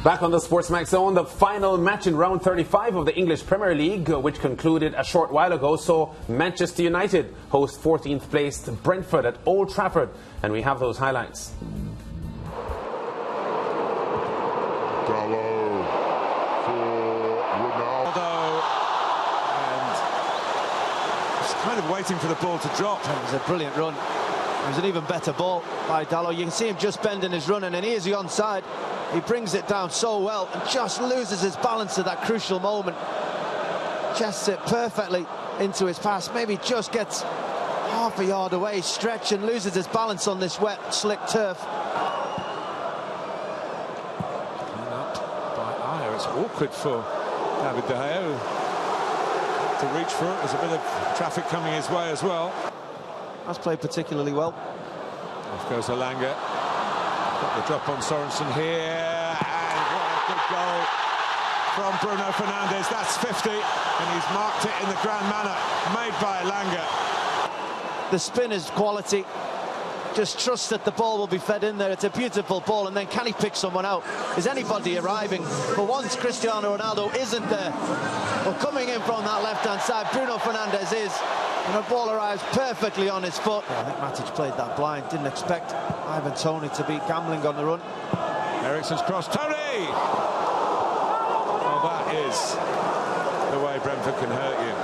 Back on the Sportsmax Zone, the final match in round 35 of the English Premier League, which concluded a short while ago, saw Manchester United host 14th placed Brentford at Old Trafford. And we have those highlights. Gallo for Ronaldo. And just kind of waiting for the ball to drop. It was a brilliant run. It was an even better ball by Dalot. You can see him just bending his running, and here's the onside. He brings it down so well and just loses his balance at that crucial moment. Chests it perfectly into his pass. Maybe just gets half a yard away, stretch, and loses his balance on this wet, slick turf. And up by Ayer. It's awkward for David De Gea to reach for it. There's a bit of traffic coming his way as well. That's played particularly well. Off goes Elanga. Got the drop on Sorensen here, and what a good goal from Bruno Fernandes. That's 50, and he's marked it in the grand manner made by Elanga. The spin is quality. Just trust that the ball will be fed in there. It's a beautiful ball, and then can he pick someone out? Is anybody arriving? For once, Cristiano Ronaldo isn't there. Well, coming in from that left-hand side, Bruno Fernandes is. And the ball arrives perfectly on his foot. I think Matic played that blind. Didn't expect Ivan Toney to be gambling on the run. Eriksen's cross. Toney! Well, that is the way Brentford can hurt you.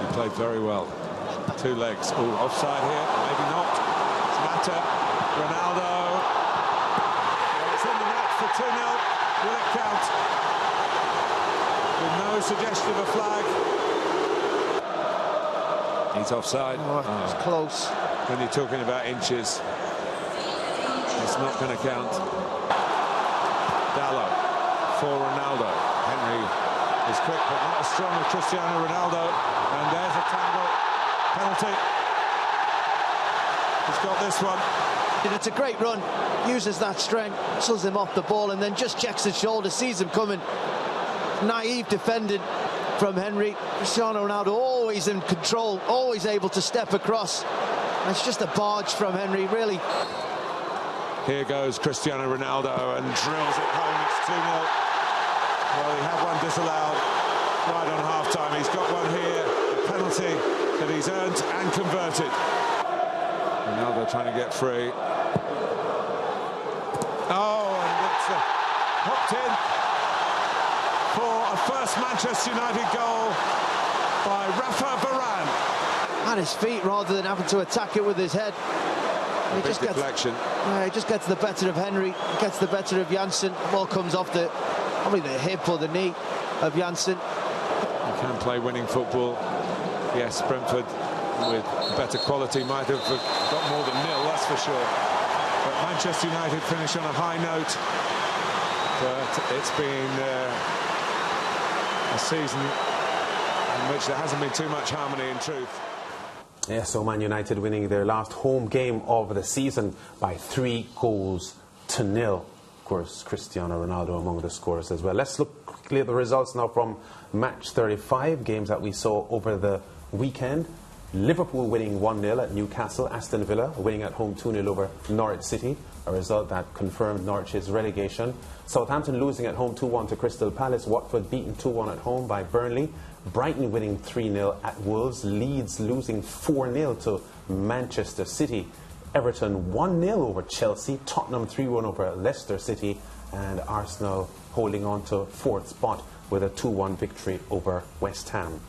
He played very well. Two legs. Oh, offside here. Maybe not. It's Mata. Ronaldo. Well, it's in the net for 2-0. Will it count? With no suggestion of a flag. He's offside. Oh, it's close. When you're talking about inches, it's not going to count. Dalot for Ronaldo. Henry is quick, but not as strong as Cristiano Ronaldo. And there's a tangle. Penalty. He's got this one. It's a great run. Uses that strength, pulls him off the ball, and then just checks his shoulder, sees him coming. Naive defending from Henry. Cristiano Ronaldo always in control, always able to step across. And it's just a barge from Henry, really. Here goes Cristiano Ronaldo and drills it home. It's 2-0. Well, he had one disallowed right on half-time. He's got one here, a penalty that he's earned and converted. Ronaldo trying to get free. Oh, and it's hooked in for a first Manchester United goal by Rafa Varane. At his feet rather than having to attack it with his head. He just gets, he just gets the better of Henry, gets the better of Janssen. The ball comes off probably the hip or the knee of Janssen. He can play winning football. Yes, Brentford with better quality might have got more than nil, that's for sure. But Manchester United finish on a high note. But it's been a season in which there hasn't been too much harmony in truth. Yeah, so Man United winning their last home game of the season by 3-0. Of course, Cristiano Ronaldo among the scorers as well. Let's look quickly at the results now from match 35, games that we saw over the weekend. Liverpool winning 1-0 at Newcastle. Aston Villa winning at home 2-0 over Norwich City, a result that confirmed Norwich's relegation. Southampton losing at home 2-1 to Crystal Palace. Watford beaten 2-1 at home by Burnley. Brighton winning 3-0 at Wolves. Leeds losing 4-0 to Manchester City. Everton 1-0 over Chelsea. Tottenham 3-1 over Leicester City. And Arsenal holding on to 4th spot with a 2-1 victory over West Ham.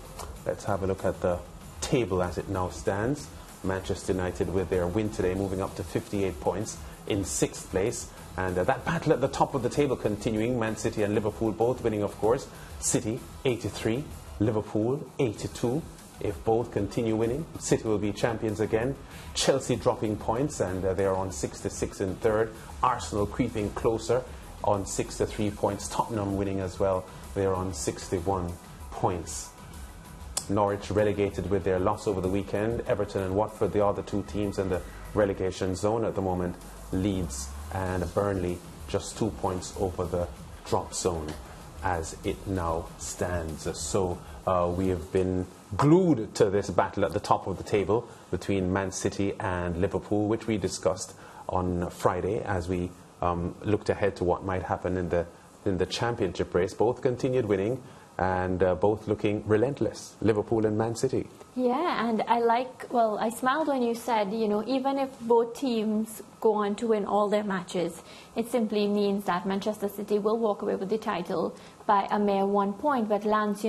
Let's have a look at the table as it now stands. Manchester United with their win today moving up to 58 points in 6th place. And that battle at the top of the table continuing. Man City and Liverpool both winning, of course. City 83, Liverpool 82. If both continue winning, City will be champions again. Chelsea dropping points, and they are on 66 in 3rd. Arsenal creeping closer on 63 points. Tottenham winning as well. They are on 61 points. Norwich relegated with their loss over the weekend. Everton and Watford, the other two teams in the relegation zone at the moment. Leeds and Burnley just 2 points over the drop zone as it now stands. So we have been glued to this battle at the top of the table between Man City and Liverpool, which we discussed on Friday as we looked ahead to what might happen in the championship race. Both continued winning and both looking relentless, Liverpool and Man City. Yeah, and I smiled when you said, even if both teams go on to win all their matches, it simply means that Manchester City will walk away with the title by a mere 1 point. But Lance,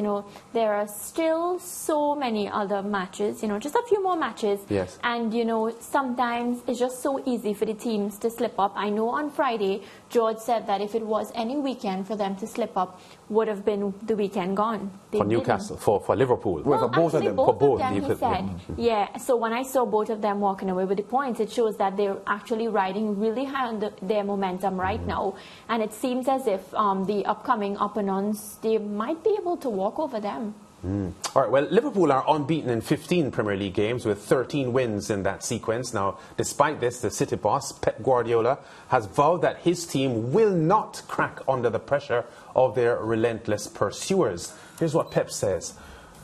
there are still so many other matches, just a few more matches. Yes. And, sometimes it's just so easy for the teams to slip up. I know on Friday, George said that if it was any weekend for them to slip up, would have been the weekend gone. For Newcastle, for Liverpool. Well, for both of them. Both For both, of them, he said. Yeah, so when I saw both of them walking away with the points, it shows that they're actually riding really high on their momentum right now. And it seems as if the upcoming opponents, they might be able to walk over them. All right, well, Liverpool are unbeaten in 15 Premier League games with 13 wins in that sequence. Now, despite this, the City boss, Pep Guardiola, has vowed that his team will not crack under the pressure of their relentless pursuers. Here's what Pep says.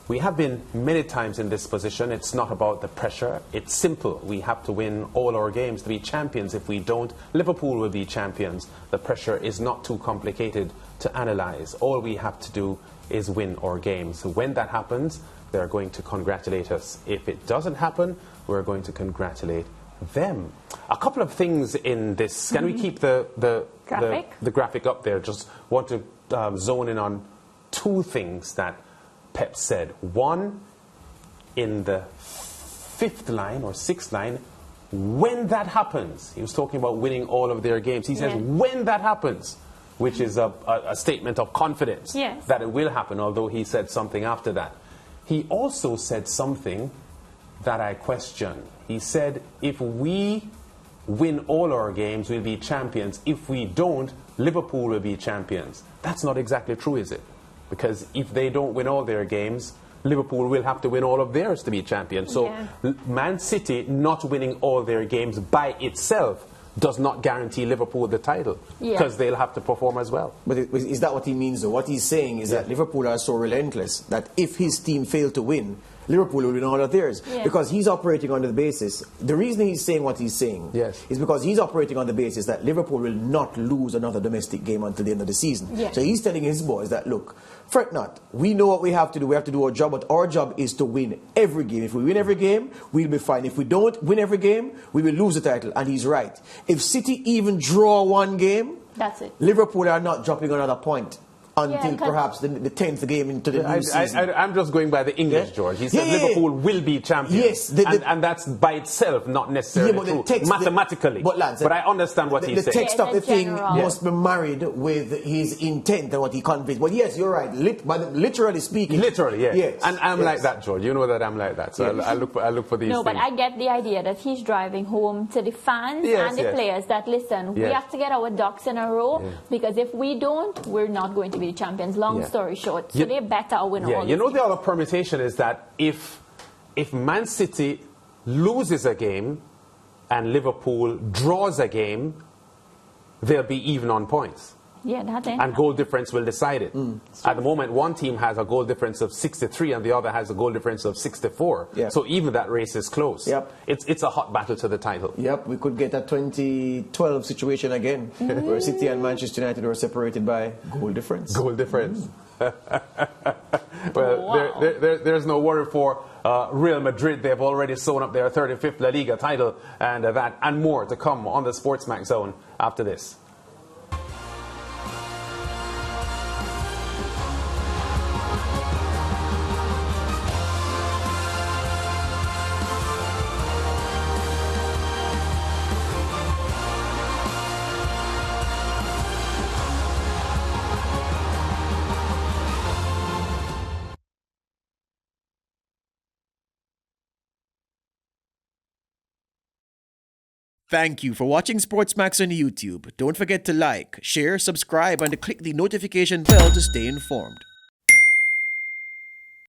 We have been many times in this position. It's not about the pressure. It's simple. We have to win all our games to be champions. If we don't, Liverpool will be champions. The pressure is not too complicated to analyze. All we have to do is win our games. When that happens, they're going to congratulate us. If it doesn't happen, we're going to congratulate them. A couple of things in this. Can we keep the graphic up there? Just want to zone in on two things that Pep said. One, in the fifth line or sixth line, when that happens, he was talking about winning all of their games. He says, when that happens, which is a statement of confidence that it will happen, although he said something after that. He also said something that I question. He said, if we win all our games, we'll be champions. If we don't, Liverpool will be champions. That's not exactly true, is it? Because if they don't win all their games, Liverpool will have to win all of theirs to be champions. So Man City not winning all their games by itself does not guarantee Liverpool the title, because they'll have to perform as well. But is that what he means, though? What he's saying is that Liverpool are so relentless that if his team failed to win, Liverpool will win all of theirs. Because he's operating on the basis, the reason he's saying what he's saying is because he's operating on the basis that Liverpool will not lose another domestic game until the end of the season. So he's telling his boys that, look, fret not, we know what we have to do. We have to do our job, but our job is to win every game. If we win every game, we'll be fine. If we don't win every game, we will lose the title. And he's right. If City even draw one game, that's it. Liverpool are not dropping another point until perhaps the 10th game into the new season. I'm just going by the English, George. He said Liverpool will be champions. And that's by itself not necessarily true, mathematically. But I understand what he's saying. The text of the thing must be married with his intent and what he conveys. But yes, you're right. Literally speaking. Literally, yes. And I'm like that, George. You know that I'm like that. So I look for these things. No, but I get the idea that he's driving home to the fans and the players that, listen, we have to get our ducks in a row, because if we don't, we're not going to be the champions. Long story short, so they better win all. The other permutation is that if Man City loses a game and Liverpool draws a game, they'll be even on points. And goal difference will decide it. At the moment, one team has a goal difference of 63 and the other has a goal difference of 64. So even that race is close. It's a hot battle to the title. We could get a 2012 situation again, where City and Manchester United were separated by goal difference. Goal difference. Well, there's no worry for Real Madrid. They've already sewn up their 35th La Liga title, and that and more to come on the Sportsmax Zone after this. Thank you for watching Sportsmax on YouTube. Don't forget to like, share, subscribe, and to click the notification bell to stay informed.